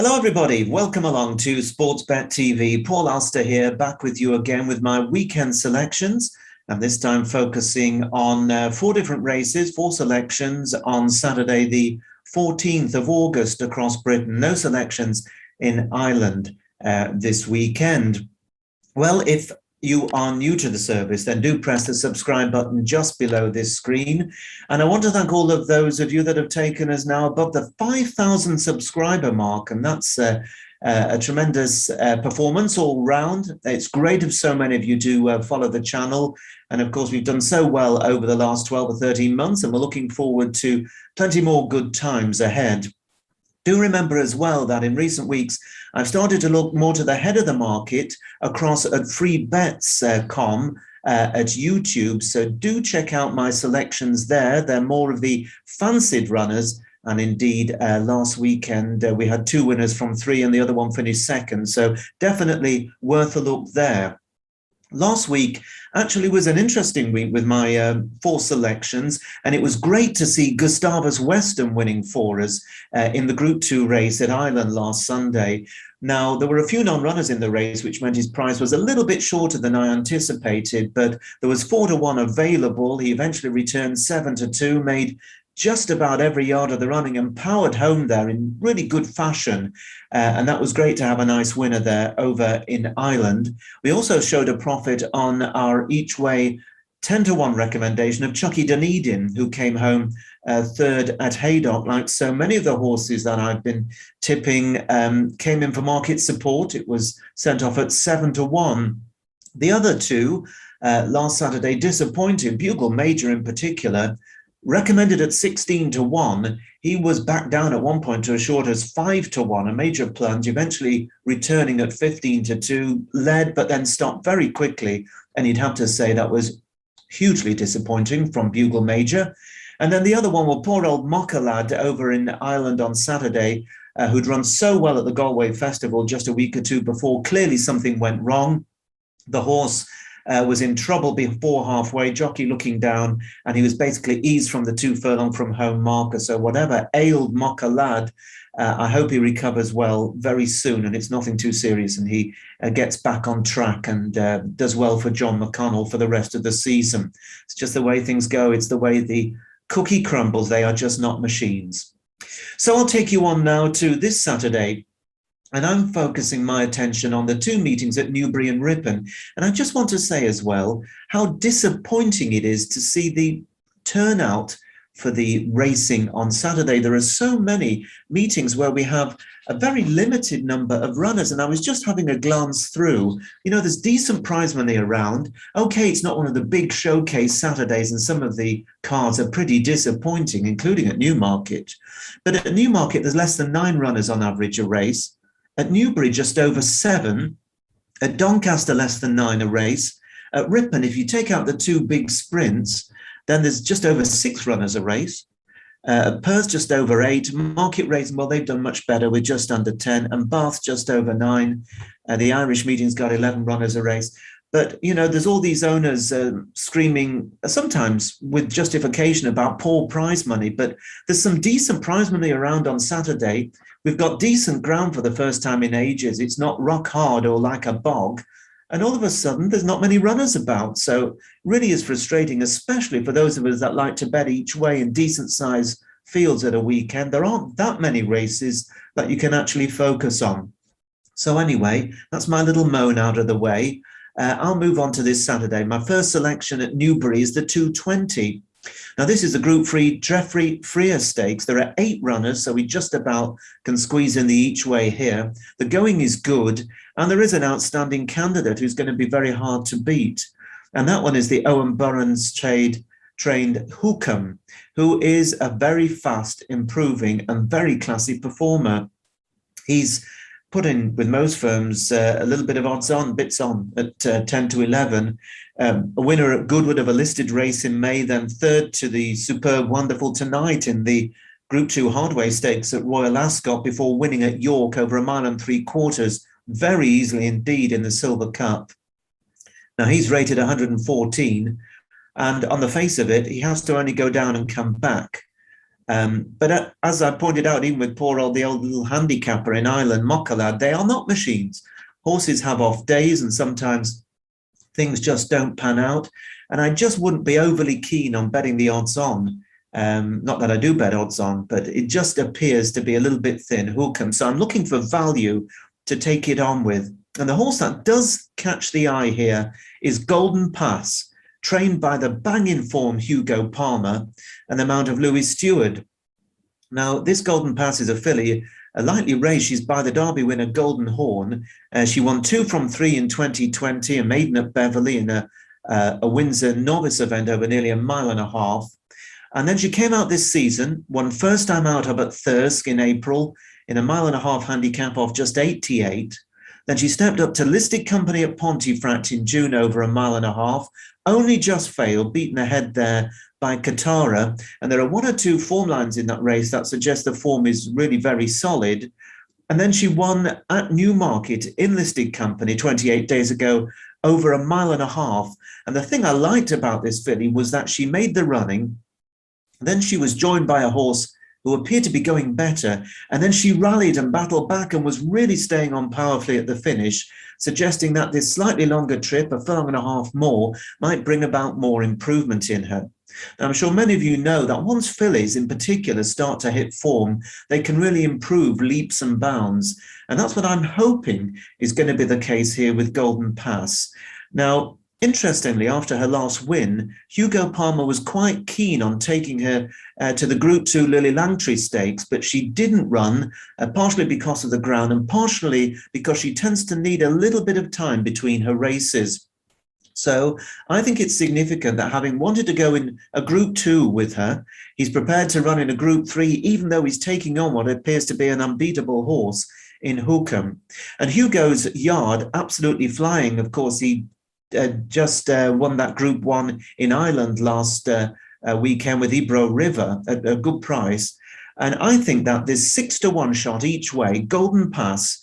Hello, everybody. Welcome along to Sportsbet TV. Paul Alster here, back with you again with my weekend selections, and this time focusing on four different races, four selections on Saturday, the 14th of August across Britain. No selections in Ireland this weekend. Well, if you are new to the service, then do press the subscribe button just below this screen. And I want to thank all of those of you that have taken us now above the 5,000 subscriber mark. And that's a tremendous performance all round. It's great if so many of you do follow the channel. And of course, we've done so well over the last 12 or 13 months, and we're looking forward to plenty more good times ahead. Do remember as well that in recent weeks, I've started to look more to the head of the market across at freebets.com at YouTube. So do check out my selections there. They're more of the fancied runners. And indeed, last weekend, we had two winners from three and the other one finished second. So definitely worth a look there. Last week actually was an interesting week with my four selections, and it was great to see Gustavus Western winning for us in the Group 2 race at Ireland last Sunday. Now, there were a few non-runners in the race, which meant his price was a little bit shorter than I anticipated, but there was 4-1 available. He eventually returned 7-2, made just about every yard of the running and powered home there in really good fashion. And that was great to have a nice winner there over in Ireland. We also showed a profit on our each way 10-1 recommendation of Chucky Dunedin, who came home third at Haydock. Like so many of the horses that I've been tipping came in for market support. It was sent off at 7-1. The other two last Saturday, disappointing. Bugle Major in particular, recommended at 16-1, he was back down at one point to as short as 5-1, a major plunge, eventually returning at 15-2, led but then stopped very quickly. And you'd have to say that was hugely disappointing from Bugle Major. And then the other one, well, poor old Mocha Lad over in Ireland on Saturday, who'd run so well at the Galway Festival just a week or two before. Clearly something went wrong. The horse was in trouble before halfway, jockey looking down, and he was basically eased from the 2 furlong from home marker. So whatever ailed Mocha Lad, I hope he recovers well very soon, and it's nothing too serious, and he gets back on track and does well for John McConnell for the rest of the season. It's just the way things go. It's the way the cookie crumbles. They are just not machines. So I'll take you on now to this Saturday. And I'm focusing my attention on the two meetings at Newbury and Ripon. And I just want to say as well how disappointing it is to see the turnout for the racing on Saturday. There are so many meetings where we have a very limited number of runners. And I was just having a glance through, there's decent prize money around. Okay, it's not one of the big showcase Saturdays, and some of the cards are pretty disappointing, including at Newmarket. But at Newmarket, there's less than 9 runners on average a race. At Newbury, just over 7. At Doncaster, less than 9 a race. At Ripon, if you take out the 2 big sprints, then there's just over 6 runners a race. At Perth, just over 8. Market Racing, well, they've done much better with just under 10. And Bath, just over 9. The Irish meeting's got 11 runners a race. But, there's all these owners screaming, sometimes with justification, about poor prize money. But there's some decent prize money around on Saturday. We've got decent ground for the first time in ages. It's not rock hard or like a bog. And all of a sudden, there's not many runners about. So it really is frustrating, especially for those of us that like to bet each way in decent size fields at a weekend. There aren't that many races that you can actually focus on. So anyway, that's my little moan out of the way. I'll move on to this Saturday. My first selection at Newbury is the 220. Now, this is the Group 3 Geoffrey Froor Stakes. There are 8 runners, so we just about can squeeze in the each way here. The going is good, and there is an outstanding candidate who's going to be very hard to beat. And that one is the Owen Burns trained Hookham, who is a very fast, improving, and very classy performer. He's put in with most firms a little bit of odds on, bits on at 10-11. A winner at Goodwood of a listed race in May, then third to the superb Wonderful Tonight in the Group 2 Hardway Stakes at Royal Ascot before winning at York over 1 3/4 miles, very easily indeed in the Silver Cup. Now he's rated 114, and on the face of it, he has to only go down and come back. But as I pointed out, even with the old little handicapper in Ireland, Mockalad, they are not machines. Horses have off days and sometimes things just don't pan out. And I just wouldn't be overly keen on betting the odds on. Not that I do bet odds on, but it just appears to be a little bit thin, Hookham. So I'm looking for value to take it on with. And the horse that does catch the eye here is Golden Pass, trained by the bang-in form Hugo Palmer and the mount of Louis Stewart. Now, this Golden Pass is a filly, a lightly raced. She's by the Derby winner Golden Horn. She won 2 from 3 in 2020, a maiden at Beverley in a Windsor novice event over nearly a mile and a half. And then she came out this season, won first time out up at Thirsk in April in a mile and a half handicap off just 88. Then she stepped up to listed company at Pontefract in June over a mile and a half, only just failed, beaten ahead there by Katara. And there are 1 or 2 form lines in that race that suggest the form is really very solid. And then she won at Newmarket in listed company 28 days ago over a mile and a half. And the thing I liked about this filly was that she made the running. Then she was joined by a horse who appeared to be going better. And then she rallied and battled back and was really staying on powerfully at the finish, suggesting that this slightly longer trip, a furlong and a half more, might bring about more improvement in her. Now, I'm sure many of you know that once fillies in particular start to hit form, they can really improve leaps and bounds. And that's what I'm hoping is going to be the case here with Golden Pass. Now, interestingly, after her last win, Hugo Palmer was quite keen on taking her to the Group 2 Lily Langtry Stakes, but she didn't run, partially because of the ground and partially because she tends to need a little bit of time between her races. So I think it's significant that having wanted to go in a Group 2 with her, he's prepared to run in a Group 3, even though he's taking on what appears to be an unbeatable horse in Hookham. And Hugo's yard absolutely flying. Of course, he just won that Group 1 in Ireland last weekend with Ebro River at a good price. And I think that this 6-1 shot each way, Golden Pass,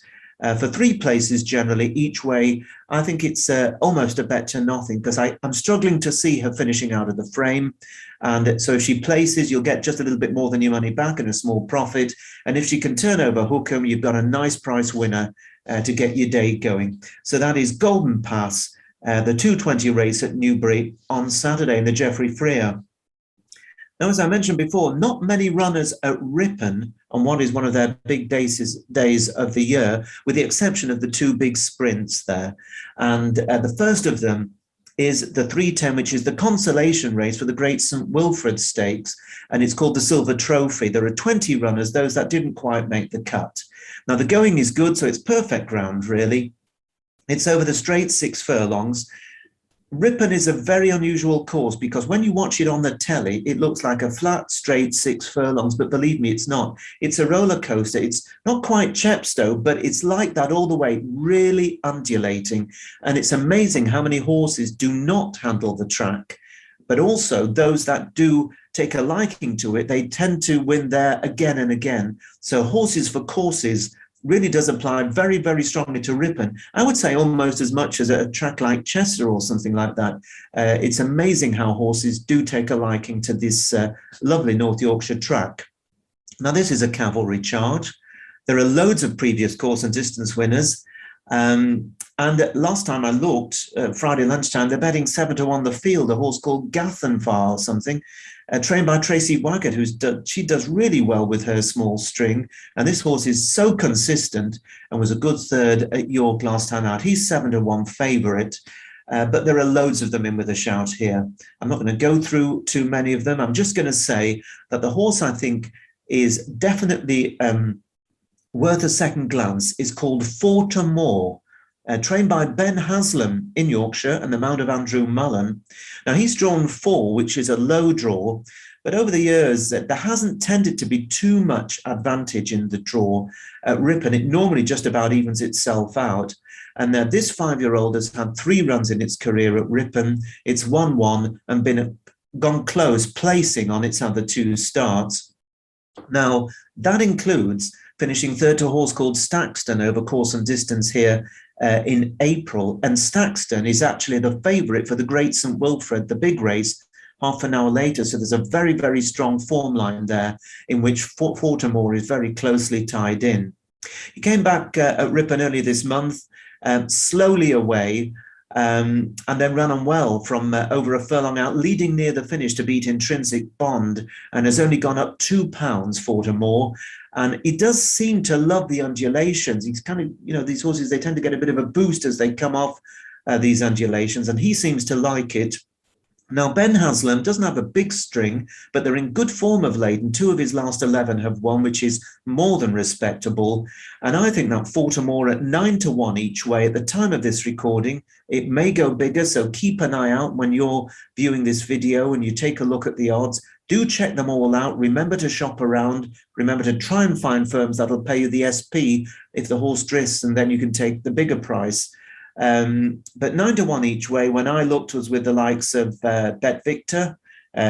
for 3 places generally each way, I think it's almost a bet to nothing, because I'm struggling to see her finishing out of the frame. And so if she places, you'll get just a little bit more than your money back and a small profit. And if she can turn over Hookham, you've got a nice price winner to get your day going. So that is Golden Pass, the 2:20 race at Newbury on Saturday in the Geoffrey Froor. Now, as I mentioned before, not many runners at Ripon on what is one of their big days of the year, with the exception of the 2 big sprints there. And the first of them is the 3:10, which is the consolation race for the Great St. Wilfrid Stakes, and it's called the Silver Trophy. There are 20 runners, those that didn't quite make the cut. Now, the going is good, so it's perfect ground, really. It's over the straight 6 furlongs. Ripon is a very unusual course because when you watch it on the telly, it looks like a flat, straight 6 furlongs, but believe me, it's not. It's a roller coaster. It's not quite Chepstow, but it's like that all the way, really undulating. And it's amazing how many horses do not handle the track, but also those that do take a liking to it, they tend to win there again and again. So horses for courses really does apply very, very strongly to Ripon. I would say almost as much as a track like Chester or something like that. It's amazing how horses do take a liking to this lovely North Yorkshire track. Now, this is a cavalry charge. There are loads of previous course and distance winners. And last time I looked, Friday lunchtime, they're betting 7-1 the field, a horse called Gathenfar or something, trained by Tracy Waggett, she does really well with her small string. And this horse is so consistent and was a good third at York last time out. He's 7-1 favourite, but there are loads of them in with a shout here. I'm not going to go through too many of them. I'm just going to say that the horse I think is definitely worth a second glance is called Fortemore, trained by Ben Haslam in Yorkshire and the mount of Andrew Mullen. Now, he's drawn 4, which is a low draw, but over the years, there hasn't tended to be too much advantage in the draw at Ripon. It normally just about evens itself out. And this 5-year-old has had 3 runs in its career at Ripon. It's won 1 and gone close, placing on its other 2 starts. Now, that includes finishing third to a horse called Staxton over course and distance here in April. And Staxton is actually the favourite for the Great St. Wilfrid, the big race half an hour later. So there's a very, very strong form line there in which Fortemore is very closely tied in. He came back at Ripon early this month, slowly away, and then ran on well from over a furlong out, leading near the finish to beat Intrinsic Bond, and has only gone up £2 Fortemore. And he does seem to love the undulations. He's kind of, these horses, they tend to get a bit of a boost as they come off these undulations, and he seems to like it. Now, Ben Haslam doesn't have a big string, but they're in good form of late, and 2 of his last 11 have won, which is more than respectable. And I think that Fortemore at 9-1 each way at the time of this recording, it may go bigger, so keep an eye out when you're viewing this video and you take a look at the odds. Do check them all out. Remember to shop around. Remember to try and find firms that'll pay you the SP if the horse drifts, and then you can take the bigger price. But 9-1 each way, when I looked, was with the likes of Bet Victor,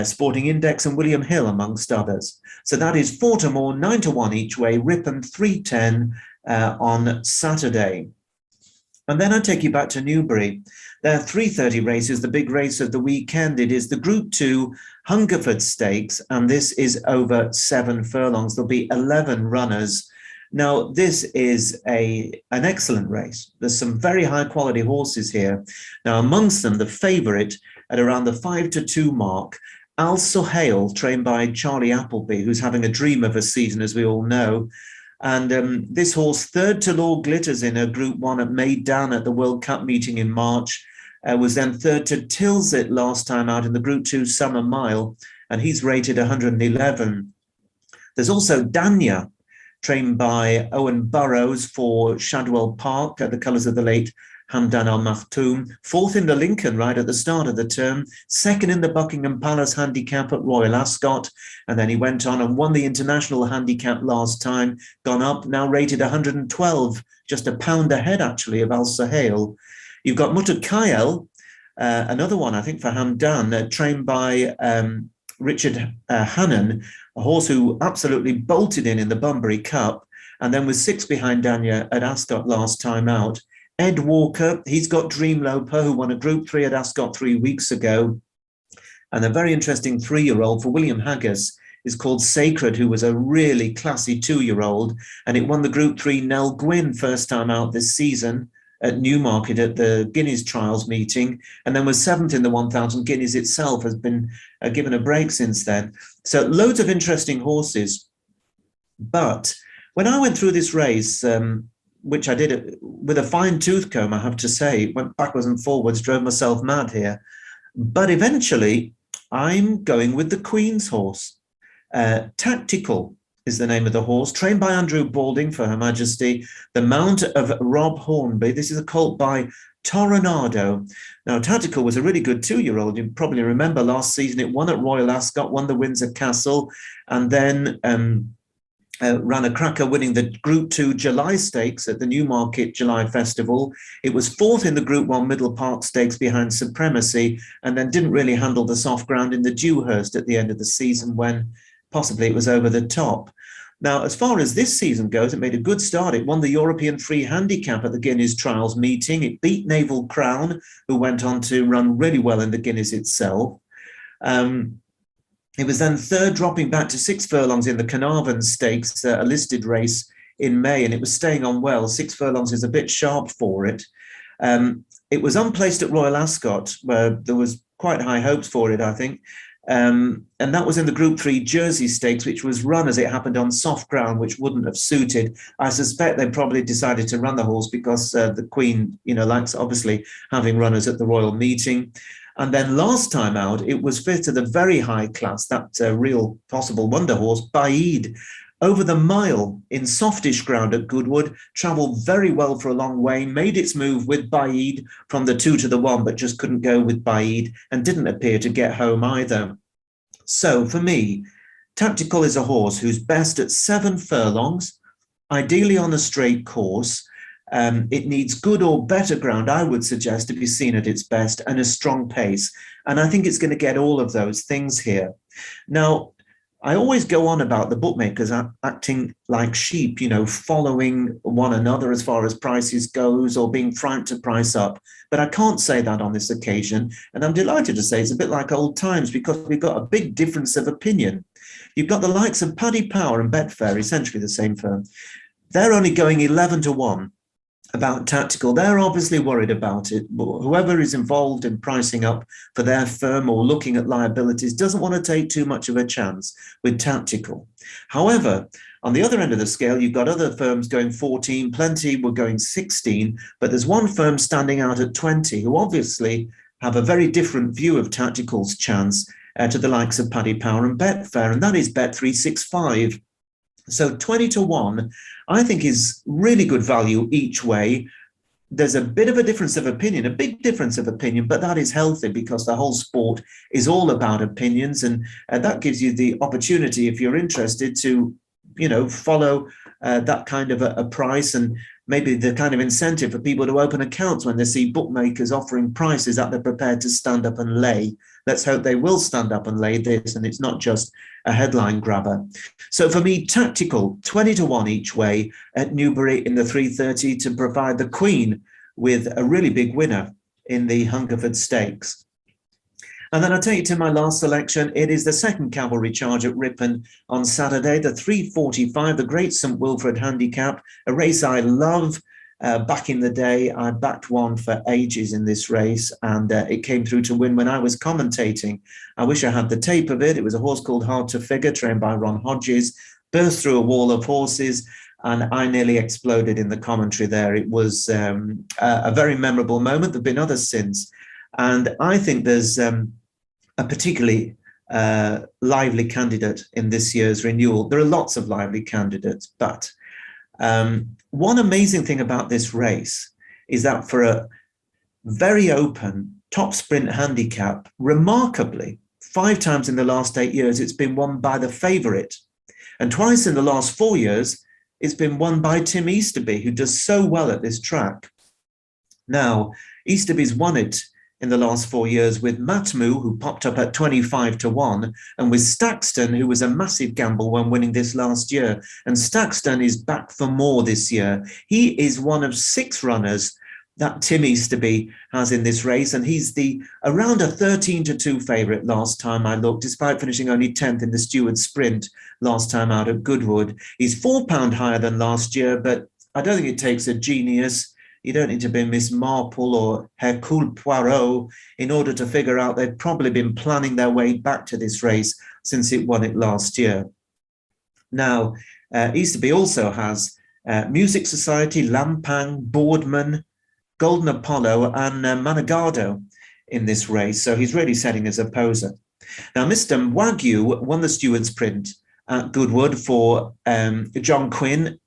Sporting Index, and William Hill, amongst others. So that is Fortemore 9-1 each way, Ripon 310 on Saturday. And then I take you back to Newbury. There are 3:30 races, the big race of the weekend. It is the Group 2 Hungerford Stakes, and this is over 7 furlongs. There'll be 11 runners. Now, this is an excellent race. There's some very high quality horses here. Now, amongst them, the favourite at around the 5-2 mark, Al Sohail, trained by Charlie Appleby, who's having a dream of a season, as we all know. And this horse, third to Lord Glitters in a Group 1 at Haydock at the World Cup meeting in March, was then third to Tilsit last time out in the Group 2 Summer Mile, and he's rated 111. There's also Danya, trained by Owen Burrows for Shadwell Park at the colours of the late Hamdan Al Maktoum, 4th in the Lincoln right at the start of the term, 2nd in the Buckingham Palace Handicap at Royal Ascot, and then he went on and won the International Handicap last time, gone up, now rated 112, just a pound ahead actually of Al Sohail. You've got Mutakael, another one I think for Hamdan, trained by Richard Hannon, a horse who absolutely bolted in the Bunbury Cup, and then was 6 behind Danya at Ascot last time out. Ed Walker, he's got Dream Loper, who won a Group 3 at Ascot 3 weeks ago. And a very interesting 3-year-old for William Haggis is called Sacred, who was a really classy 2-year-old. And it won the Group 3 Nell Gwyn first time out this season at Newmarket at the Guineas Trials meeting, and then was 7th in the 1,000 Guineas itself, has been given a break since then. So loads of interesting horses. But when I went through this race, which I did with a fine tooth comb, I have to say, went backwards and forwards, drove myself mad here. But eventually, I'm going with the Queen's horse. Tactical is the name of the horse, trained by Andrew Balding for Her Majesty, the mount of Rob Hornby. This is a colt by Toronado. Now, Tactical was a really good 2-year-old. You probably remember last season it won at Royal Ascot, won the Windsor Castle, and then ran a cracker, winning the Group 2 July Stakes at the Newmarket July Festival. It was 4th in the Group 1 Middle Park Stakes behind Supremacy, and then didn't really handle the soft ground in the Dewhurst at the end of the season when possibly it was over the top. Now, as far as this season goes, it made a good start. It won the European Free Handicap at the Guineas Trials meeting. It beat Naval Crown, who went on to run really well in the Guineas itself. It was then third, dropping back to 6 furlongs in the Carnarvon Stakes, a listed race in May, and it was staying on well. 6 furlongs is a bit sharp for it. It was unplaced at Royal Ascot, where there was quite high hopes for it, I think. And that was in the Group 3 Jersey Stakes, which was run, as it happened, on soft ground, which wouldn't have suited. I suspect they probably decided to run the horse because the Queen, likes obviously having runners at the royal meeting. And then last time out, it was 5th to the very high class, that real possible wonder horse, Baid, over the mile in softish ground at Goodwood, travelled very well for a long way, made its move with Baid from the 2 to the 1, but just couldn't go with Baid and didn't appear to get home either. So for me, Tactical is a horse who's best at 7 furlongs, ideally on a straight course. It needs good or better ground, I would suggest, to be seen at its best, and a strong pace. And I think it's going to get all of those things here. Now, I always go on about the bookmakers acting like sheep, following one another as far as prices goes or being frightened to price up. But I can't say that on this occasion. And I'm delighted to say it's a bit like old times because we've got a big difference of opinion. You've got the likes of Paddy Power and Betfair, essentially the same firm. They're only going 11-1 about tactical. They're obviously worried about it. Whoever is involved in pricing up for their firm or looking at liabilities doesn't want to take too much of a chance with tactical. However, on the other end of the scale, you've got other firms going 14, plenty were going 16, but there's one firm standing out at 20 who obviously have a very different view of tactical's chance to the likes of Paddy Power and Betfair, and that is Bet365. So 20-1, I think, is really good value each way. There's a bit of a difference of opinion, a big difference of opinion, but that is healthy because the whole sport is all about opinions. And that gives you the opportunity, if you're interested, to, follow that kind of a price, and maybe the kind of incentive for people to open accounts when they see bookmakers offering prices that they're prepared to stand up and lay. Let's hope they will stand up and lay this, and it's not just a headline grabber. So for me, tactical, 20-1 each way at Newbury in the 330 to provide the Queen with a really big winner in the Hungerford Stakes. And then I take you to my last selection. It is the second cavalry charge at Ripon on Saturday, the 345, the Great St Wilfrid Handicap, a race I love. Back in the day, I backed one for ages in this race, and it came through to win when I was commentating. I wish I had the tape of it. It was a horse called Hard to Figure, trained by Ron Hodges, burst through a wall of horses, and I nearly exploded in the commentary there. It was a very memorable moment. There have been others since. And I think there's a particularly lively candidate in this year's renewal. There are lots of lively candidates, but one amazing thing about this race is that for a very open top sprint handicap, remarkably, 5 times in the last 8 years, it's been won by the favourite. And twice in the last 4 years, it's been won by Tim Easterby, who does so well at this track. Now, Easterby's won it in the last 4 years with Matmu, who popped up at 25-1, and with Stakston, who was a massive gamble when winning this last year. And Stakston is back for more this year. He is one of 6 runners that Tim Easterby has in this race, and he's around a 13-2 favourite last time I looked, despite finishing only 10th in the Steward Sprint last time out at Goodwood. He's £4 higher than last year, but I don't think it takes a genius. You don't need to be Miss Marple or Hercule Poirot in order to figure out they've probably been planning their way back to this race since it won it last year. Now, Easterby also has Music Society, Lampang, Boardman, Golden Apollo and Managado in this race. So he's really setting as a poser. Now, Mr. Wagyu won the Steward Sprint at Goodwood for John Quinn,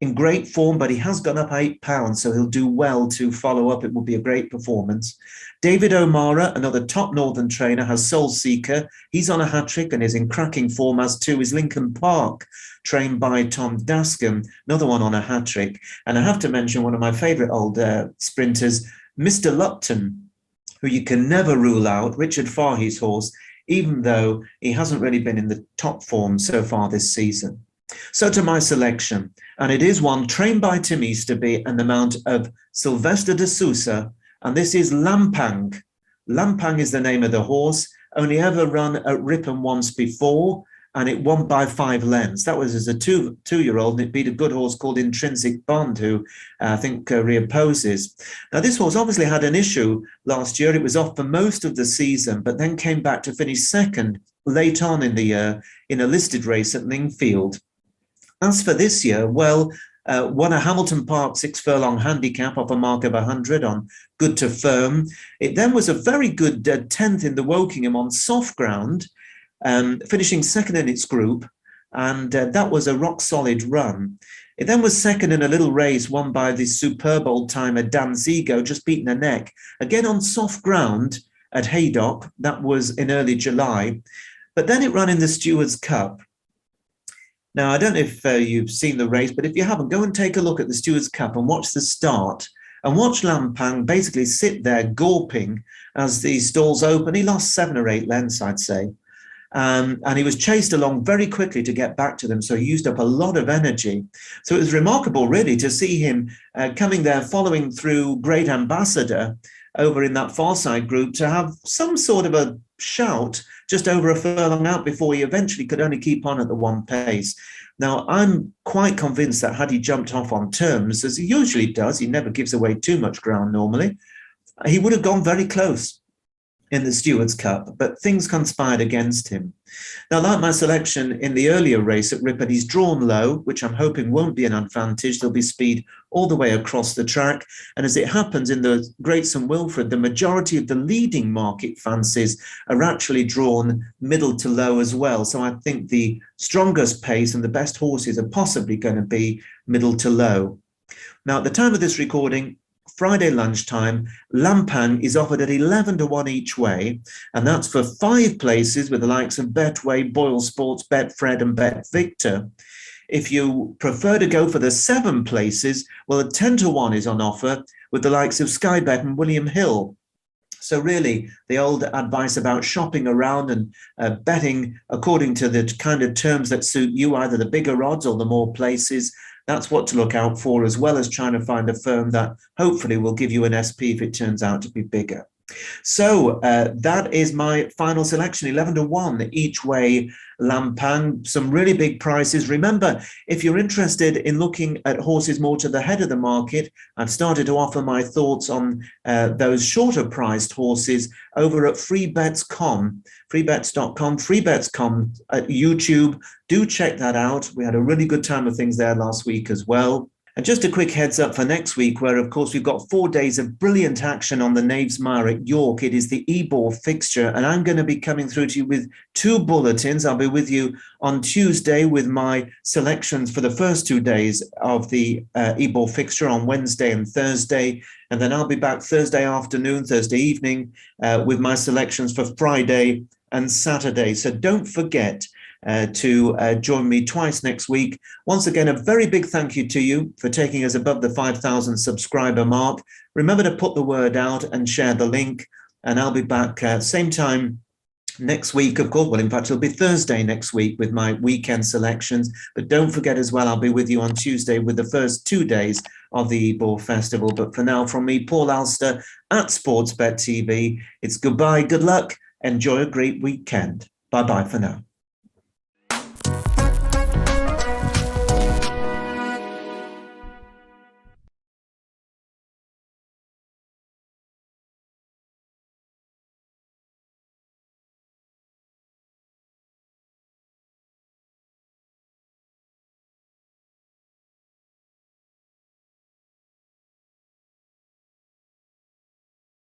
in great form, but he has gone up £8, so he'll do well to follow up. It will be a great performance. David O'Mara, another top Northern trainer, has Soul Seeker. He's on a hat-trick and is in cracking form, as too is Lincoln Park, trained by Tom Dascombe, another one on a hat-trick. And I have to mention one of my favourite old sprinters, Mr. Lupton, who you can never rule out, Richard Fahey's horse, even though he hasn't really been in the top form so far this season. So to my selection, and it is one trained by Tim Easterby and the mount of Sylvester de Sousa, and this is Lampang. Lampang is the name of the horse, only ever run at Ripon once before, and it won by 5 lengths. That was as a two-year-old, and it beat a good horse called Intrinsic Bond, who I think reopposes. Now, this horse obviously had an issue last year. It was off for most of the season, but then came back to finish second late on in the year in a listed race at Lingfield. As for this year, well, won a Hamilton Park 6 furlong handicap off a mark of 100 on Good to Firm. It then was a very good 10th in the Wokingham on soft ground, finishing second in its group, and that was a rock-solid run. It then was second in a little race won by the superb old-timer Dan Zigo, just beaten a neck, again on soft ground at Haydock. That was in early July. But then it ran in the Stewards' Cup. Now, I don't know if you've seen the race, but if you haven't, go and take a look at the Stewards' Cup and watch the start and watch Lampang basically sit there gawping as the stalls open. He lost 7 or 8 lengths, I'd say. And he was chased along very quickly to get back to them. So he used up a lot of energy. So it was remarkable, really, to see him coming there, following through Great Ambassador over in that far side group, to have some sort of a shout just over a furlong out before he eventually could only keep on at the one pace. Now, I'm quite convinced that had he jumped off on terms, as he usually does, he never gives away too much ground normally, he would have gone very close in the Stewards' Cup, but things conspired against him. Now, like my selection in the earlier race at Ripon, he's drawn low, which I'm hoping won't be an advantage. There'll be speed all the way across the track. And as it happens in the Great St Wilfrid, the majority of the leading market fancies are actually drawn middle to low as well. So I think the strongest pace and the best horses are possibly going to be middle to low. Now, at the time of this recording, Friday lunchtime, Lampang is offered at 11 to 1 each way, and that's for 5 places with the likes of Betway, Boyle Sports, Betfred and Bet Victor. If you prefer to go for the 7 places, well, a 10 to 1 is on offer with the likes of Sky Bet and William Hill. So really, the old advice about shopping around and betting according to the kind of terms that suit you, either the bigger odds or the more places, that's what to look out for, as well as trying to find a firm that hopefully will give you an SP if it turns out to be bigger. So that is my final selection, 11 to 1 each way, Lampang, some really big prices. Remember, if you're interested in looking at horses more to the head of the market, I've started to offer my thoughts on those shorter priced horses over at freebets.com, freebets.com at YouTube. Do check that out. We had a really good time of things there last week as well. And just a quick heads up for next week, where, of course, we've got 4 days of brilliant action on the Knaves Mire at York. It is the Ebor fixture, and I'm going to be coming through to you with 2 bulletins. I'll be with you on Tuesday with my selections for the first 2 days of the Ebor fixture on Wednesday and Thursday. And then I'll be back Thursday afternoon, Thursday evening with my selections for Friday and Saturday. So don't forget to join me twice next week. Once again, a very big thank you to you for taking us above the 5,000 subscriber mark. Remember to put the word out and share the link. And I'll be back same time next week, of course. Well, in fact, it'll be Thursday next week with my weekend selections. But don't forget as well, I'll be with you on Tuesday with the first 2 days of the Ebor Festival. But for now, from me, Paul Alster at Sportsbet TV, it's goodbye, good luck, enjoy a great weekend. Bye-bye for now.